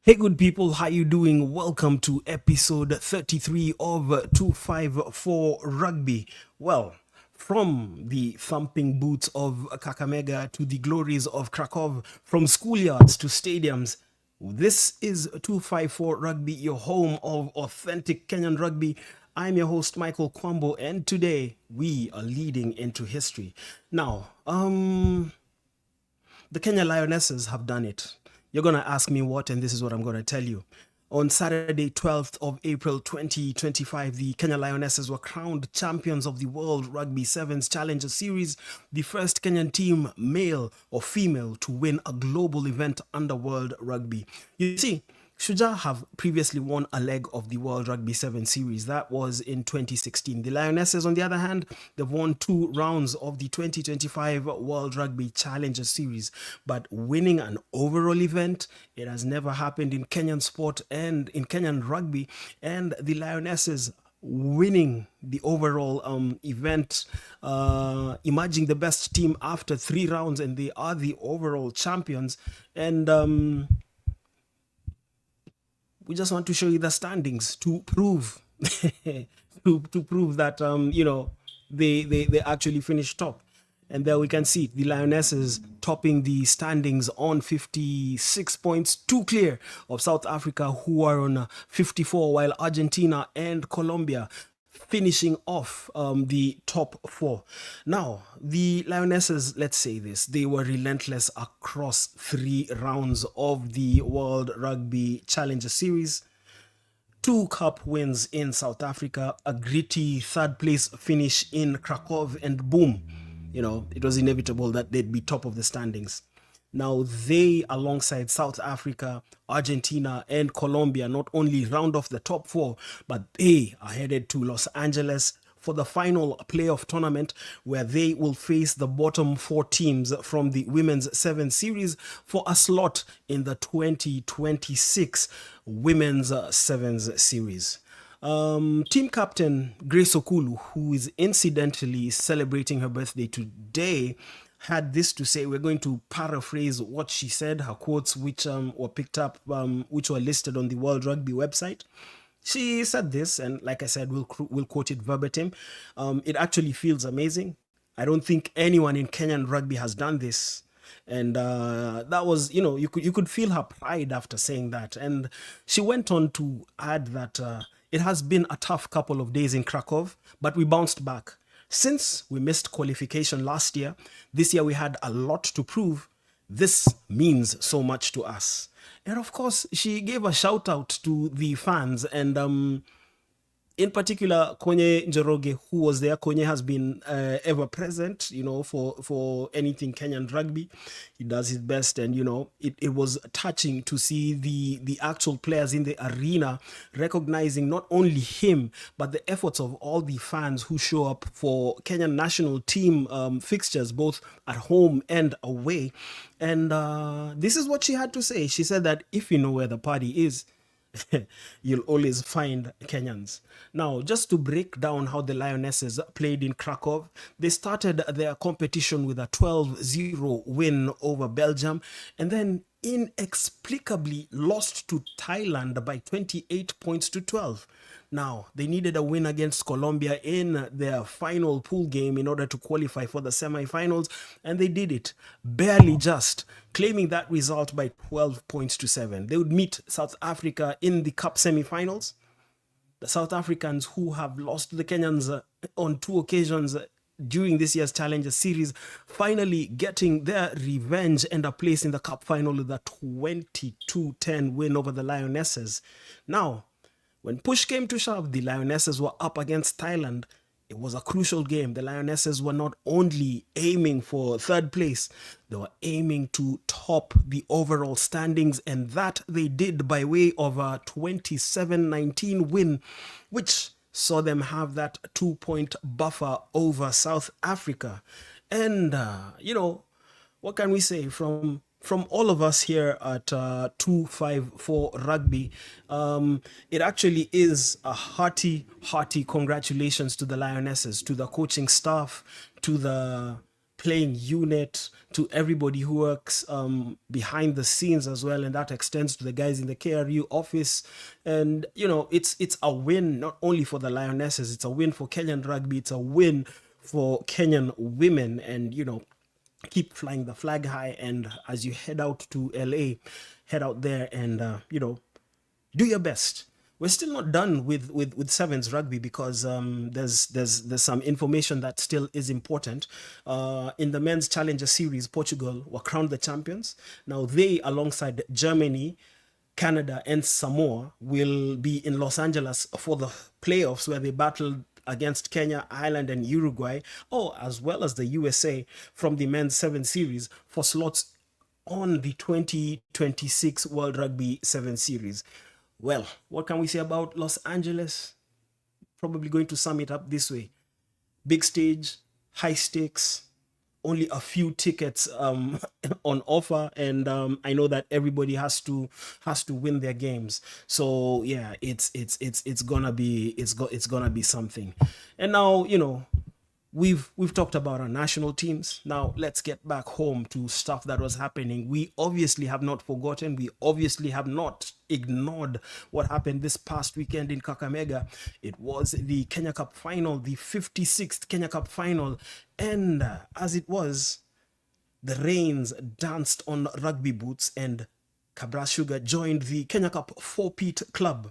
Hey, good people, how you doing? Welcome to episode 33 of 254 Rugby. Well, from the thumping boots of Kakamega to the glories of Krakow, from schoolyards to stadiums, this is 254 Rugby, your home of authentic Kenyan rugby. I'm your host, Michael Kwambo, and today we are leading into history. Now, the Kenya Lionesses have done it. You're going to ask me what, and this is what I'm going to tell you. On Saturday, 12th of April 2025, the Kenya Lionesses were crowned champions of the World Rugby Sevens Challenger Series, the first Kenyan team, male or female, to win a global event under World Rugby. You see, Shuja have previously won a leg of the World Rugby 7 Series. That was in 2016. The Lionesses, on the other hand, they've won 2 rounds of the 2025 World Rugby Challenger Series. But winning an overall event, it has never happened in Kenyan sport and in Kenyan rugby. And the Lionesses winning the overall event, emerging the best team after 3 rounds, and they are the overall champions. And we just want to show you the standings to prove to prove that they actually finished top. And there we can see the Lionesses topping the standings on 56 points, two clear of South Africa, who are on 54, while Argentina and Colombia finishing off the top four. Now, the Lionesses, let's say this, they were relentless across 3 rounds of the World Rugby Challenger Series. 2 cup wins in South Africa, a gritty third place finish in Krakow, and boom, it was inevitable that they'd be top of the standings. Now, they, alongside South Africa, Argentina, and Colombia, not only round off the top four, but they are headed to Los Angeles for the final playoff tournament, where they will face the bottom 4 teams from the Women's 7 Series for a slot in the 2026 Women's Sevens Series. Team captain Grace Okulu, who is incidentally celebrating her birthday today, had this to say. We're going to paraphrase what she said, her quotes, which were picked up, which were listed on the World Rugby website. She said this, and like I said, we'll quote it verbatim. It actually feels amazing. I don't think anyone in Kenyan rugby has done this. And that was, you could feel her pride after saying that. And she went on to add that it has been a tough couple of days in Krakow, but we bounced back. Since we missed qualification last year, this year we had a lot to prove. This means so much to us. And of course, she gave a shout out to the fans, and in particular, Konye Njoroge, who was there. Konye has been ever present, for anything Kenyan rugby. He does his best, and, it was touching to see the actual players in the arena recognizing not only him, but the efforts of all the fans who show up for Kenyan national team fixtures, both at home and away. And this is what she had to say. She said that if you know where the party is, you'll always find Kenyans. Now, just to break down how the Lionesses played in Krakow, they started their competition with a 12-0 win over Belgium, and then inexplicably lost to Thailand by 28 points to 12. Now, they needed a win against Colombia in their final pool game in order to qualify for the semi-finals, and they did it, barely just, claiming that result by 12 points to 7. They would meet South Africa in the Cup semi-finals. The South Africans, who have lost to the Kenyans on 2 occasions during this year's Challenger Series, finally getting their revenge and a place in the Cup final with a 22-10 win over the Lionesses. Now, when push came to shove, the Lionesses were up against Thailand. It was a crucial game. The Lionesses were not only aiming for third place, they were aiming to top the overall standings, and that they did by way of a 27-19 win, which saw them have that 2-point buffer over South Africa. And, what can we say from all of us here at 254 Rugby? It actually is a hearty congratulations to the Lionesses, to the coaching staff, to the playing unit, to everybody who works behind the scenes as well, and that extends to the guys in the KRU office. And it's a win not only for the Lionesses, it's a win for Kenyan rugby, it's a win for Kenyan women. And keep flying the flag high. And as you head out to LA, head out there and do your best. We're still not done with sevens rugby, because there's some information that still is important. In the men's Challenger Series, Portugal were crowned the champions. Now they, alongside Germany, Canada, and Samoa, will be in Los Angeles for the playoffs, where they battle against Kenya, Ireland, and Uruguay, as well as the USA from the men's 7 series for slots on the 2026 World Rugby 7 series. Well, what can we say about Los Angeles? Probably going to sum it up this way: big stage, high stakes, only a few tickets on offer, and I know that everybody has to win their games. So yeah, it's gonna be something. And now we've talked about our national teams. Now let's get back home to stuff that was happening. We obviously have not forgotten. We obviously have not ignored what happened this past weekend in Kakamega. It was the Kenya Cup final, the 56th Kenya Cup final. And as it was, the Rains danced on rugby boots, and Kabras Sugar joined the Kenya Cup Fourpeat Club.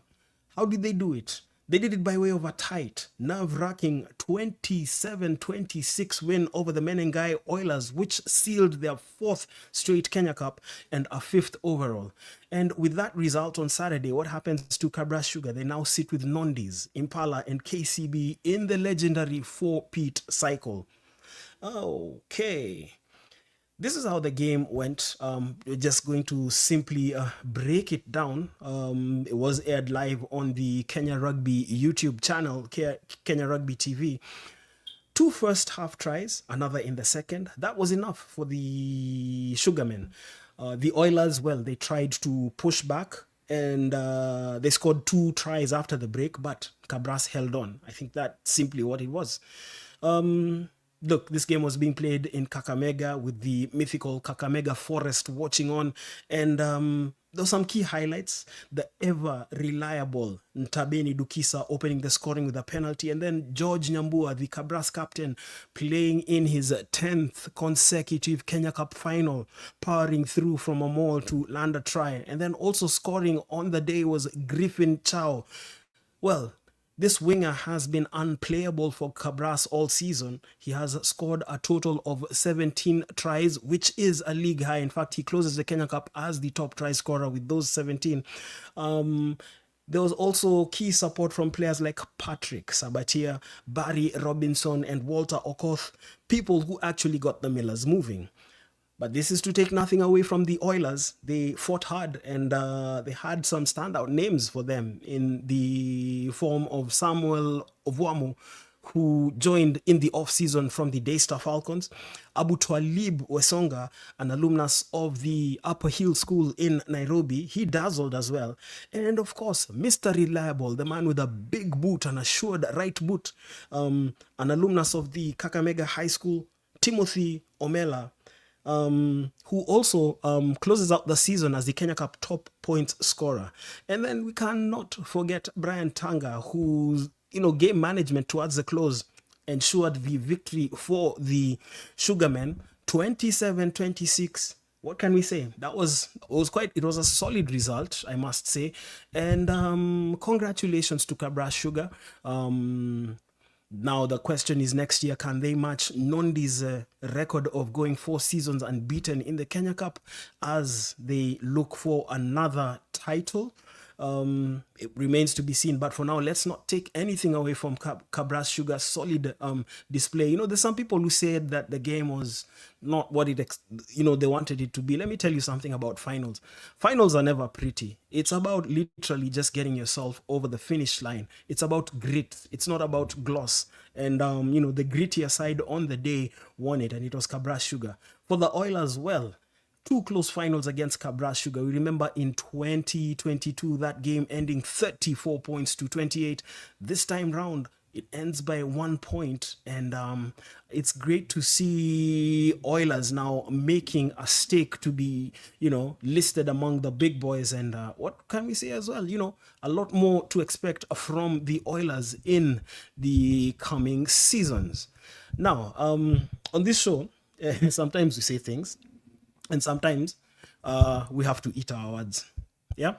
How did they do it? They did it by way of a tight, nerve-wracking 27-26 win over the Menengai Oilers, which sealed their 4th straight Kenya Cup and a 5th overall. And with that result on Saturday, what happens to Kabras Sugar? They now sit with Nondies, Impala, and KCB in the legendary Fourpeat cycle. Okay. This is how the game went. We're just going to simply break it down. It was aired live on the Kenya Rugby YouTube channel, Kenya Rugby TV. 2 first half tries, another in the second. That was enough for the Sugarmen. The Oilers, well, they tried to push back, and they scored 2 tries after the break, but Kabras held on. I think that's simply what it was. Look, this game was being played in Kakamega with the mythical Kakamega Forest watching on. And there were some key highlights. The ever reliable Ntabeni Dukisa opening the scoring with a penalty. And then George Nyambua, the Kabras captain, playing in his 10th consecutive Kenya Cup final, powering through from a maul to land a try. And then also scoring on the day was Griffin Chao. Well, this winger has been unplayable for Kabras all season. He has scored a total of 17 tries, which is a league high. In fact, he closes the Kenya Cup as the top try scorer with those 17. There was also key support from players like Patrick Sabatia, Barry Robinson, and Walter Okoth, people who actually got the Millers moving. But this is to take nothing away from the Oilers. They fought hard, and they had some standout names for them in the form of Sam Ovwamu, who joined in the off-season from the Daystar Falcons. Abu Twalib Wesonga, an alumnus of the Upper Hill School in Nairobi, he dazzled as well. And of course, Mr. Reliable, the man with a big boot, an assured right boot, an alumnus of the Kakamega High School, Timothy Omela, who also closes out the season as the Kenya Cup top points scorer. And then we cannot forget Brian Tanga, whose game management towards the close ensured the victory for the Sugarmen, 27-26. What can we say? It was a solid result, I must say. And congratulations to Kabras Sugar. Now the question is, next year, can they match Nondies' record of going 4 seasons unbeaten in the Kenya Cup as they look for another title? It remains to be seen. But for now, let's not take anything away from Kabras Sugar's solid display. There's some people who said that the game was not what they wanted it to be. Let me tell you something about finals. Finals are never pretty. It's about literally just getting yourself over the finish line. It's about grit. It's not about gloss. And the grittier side on the day won it, and it was Kabras Sugar. For the Oilers, well, 2 close finals against Kabras Sugar. We remember in 2022, that game ending 34 points to 28. This time round, It ends by 1 point, and it's great to see Oilers now making a stake to be, listed among the big boys. And what can we say as well? A lot more to expect from the Oilers in the coming seasons. Now, on this show, sometimes we say things, and sometimes we have to eat our words. Yeah.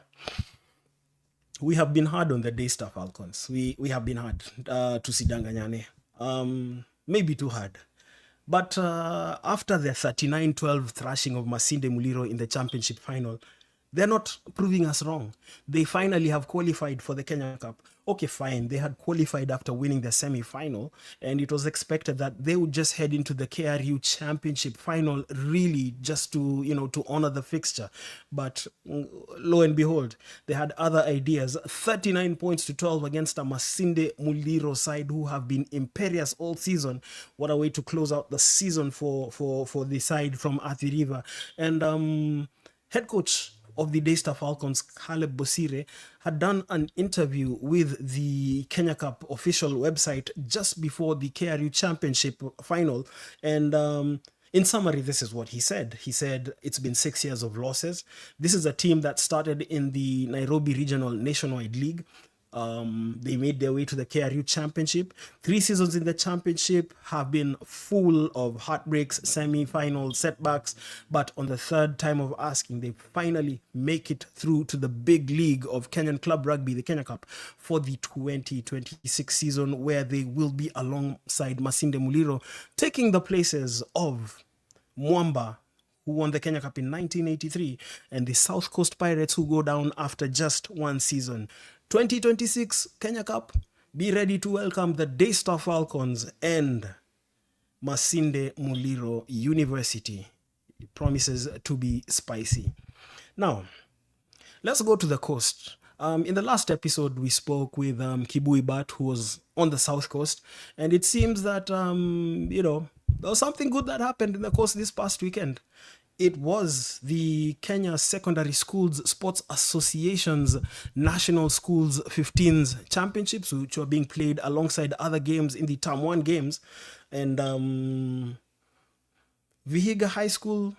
We have been hard on the Daystar Falcons. We have been hard, to Sidanganyane. Maybe too hard. But after the 39-12 thrashing of Masinde Muliro in the championship final, they're not proving us wrong. They finally have qualified for the Kenya Cup. Okay, fine. They had qualified after winning the semi-final, and it was expected that they would just head into the KRU Championship final, really just to honor the fixture. But lo and behold, they had other ideas. 39 points to 12 against a Masinde Muliro side who have been imperious all season. What a way to close out the season for the side from Athi River. And head coach of the Daystar Falcons, Caleb Bosire, had done an interview with the Kenya Cup official website just before the KRU Championship final. And in summary, this is what he said. He said, it's been 6 years of losses. This is a team that started in the Nairobi Regional Nationwide League. They made their way to the KRU Championship. 3 seasons in the championship have been full of heartbreaks, semi-final setbacks, but on the third time of asking, they finally make it through to the big league of Kenyan Club Rugby, the Kenya Cup, for the 2026 season, where they will be alongside Masinde Muliro, taking the places of Mwamba, who won the Kenya Cup in 1983, and the South Coast Pirates, who go down after just 1 season. 2026 Kenya Cup, be ready to welcome the Daystar Falcons and Masinde Muliro University. It promises to be spicy. Now, let's go to the coast. In the last episode, we spoke with Kibui Bat, who was on the South Coast, and it seems that, there was something good that happened in the coast this past weekend. It was the Kenya Secondary Schools Sports Association's National Schools 15s Championships, which were being played alongside other games in the Term 1 games. And Vihiga High School,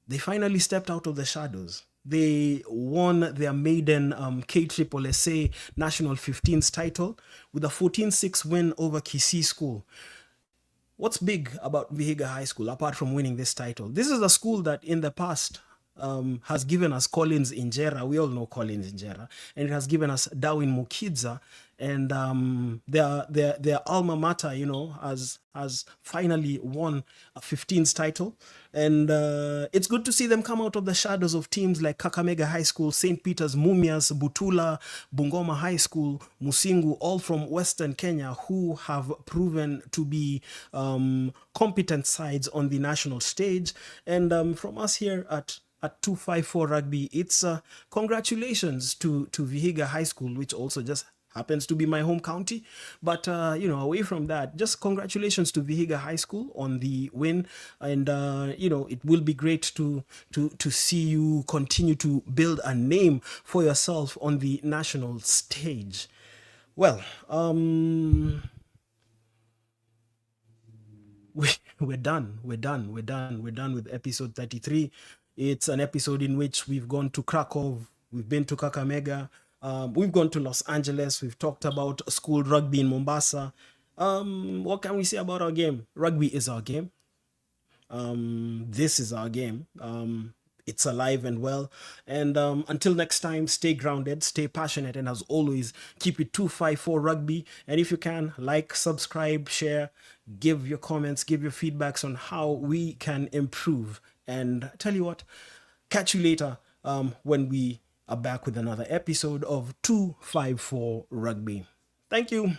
they finally stepped out of the shadows. They won their maiden KSSSA National 15s title with a 14-6 win over Kisii School. What's big about Vihiga High School, apart from winning this title? This is a school that in the past has given us Collins Injera. We all know Collins Injera. And it has given us Darwin Mukidza. And their alma mater, has finally won a 15s title. And it's good to see them come out of the shadows of teams like Kakamega High School, St. Peter's Mumias, Butula, Bungoma High School, Musingu, all from Western Kenya, who have proven to be competent sides on the national stage. And from us here at 254 Rugby, it's congratulations to Vihiga High School, which also just happens to be my home county. But, away from that, just congratulations to Vihiga High School on the win. And, it will be great to see you continue to build a name for yourself on the national stage. Well, we're done with episode 33. It's an episode in which we've gone to Krakow, we've been to Kakamega, we've gone to Los Angeles, we've talked about school rugby in Mombasa. What can we say about our game? Rugby is our game. This is our game. It's alive and well. And until next time, stay grounded, stay passionate, and as always, keep it 254 Rugby. And if you can, like, subscribe, share, give your comments, give your feedbacks on how we can improve. And tell you what, catch you later when we are back with another episode of 254 Rugby. Thank you.